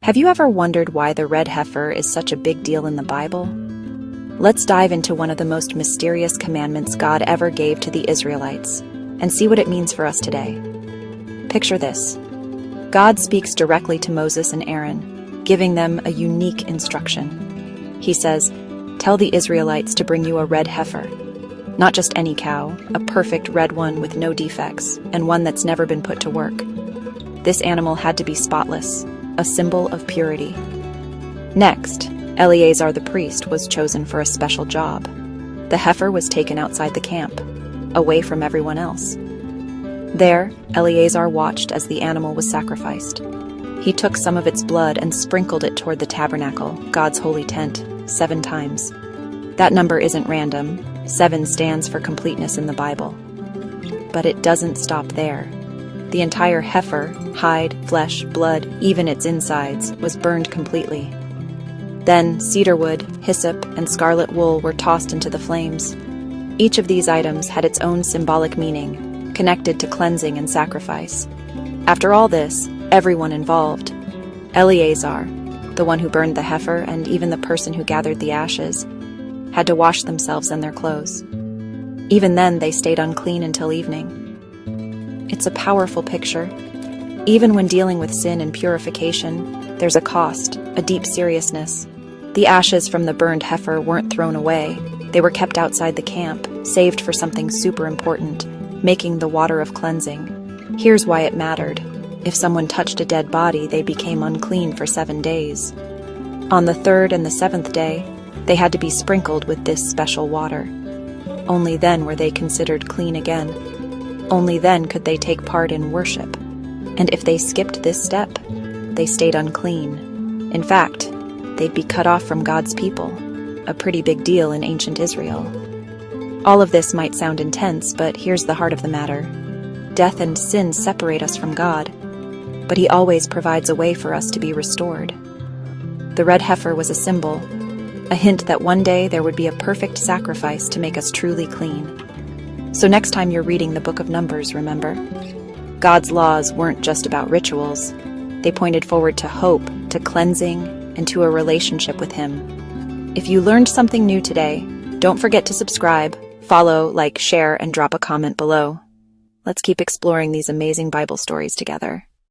Have you ever wondered why the red heifer is such a big deal in the Bible? Let's dive into one of the most mysterious commandments God ever gave to the Israelites and see what it means for us today. Picture this. God speaks directly to Moses and Aaron, giving them a unique instruction. He says, "Tell the Israelites to bring you a red heifer. Not just any cow, a perfect red one with no defects, and one that's never been put to work. This animal had to be spotless, a symbol of purity." Next, Eleazar the priest was chosen for a special job. The heifer was taken outside the camp, away from everyone else. There, Eleazar watched as the animal was sacrificed. He took some of its blood and sprinkled it toward the tabernacle, God's holy tent, 7 times. That number isn't random. 7 stands for completeness in the Bible. But it doesn't stop there. The entire heifer, hide, flesh, blood, even its insides, was burned completely. Then cedar wood, hyssop, and scarlet wool were tossed into the flames. Each of these items had its own symbolic meaning, connected to cleansing and sacrifice. After all this, everyone involved, Eleazar, the one who burned the heifer, and even the person who gathered the ashes, had to wash themselves and their clothes. Even then, they stayed unclean until evening. It's a powerful picture. Even when dealing with sin and purification, there's a cost, a deep seriousness. The ashes from the burned heifer weren't thrown away. They were kept outside the camp, saved for something super important, making the water of cleansing. Here's why it mattered. If someone touched a dead body, they became unclean for 7 days. On the 3rd and the 7th day, they had to be sprinkled with this special water. Only then were they considered clean again. Only then could they take part in worship. And if they skipped this step, they stayed unclean. In fact, they'd be cut off from God's people, a pretty big deal in ancient Israel. All of this might sound intense, but here's the heart of the matter. Death and sin separate us from God, but He always provides a way for us to be restored. The red heifer was a symbol, a hint that one day there would be a perfect sacrifice to make us truly clean. So next time you're reading the book of Numbers, remember, God's laws weren't just about rituals. They pointed forward to hope, to cleansing, and to a relationship with Him. If you learned something new today, don't forget to subscribe, follow, like, share, and drop a comment below. Let's keep exploring these amazing Bible stories together.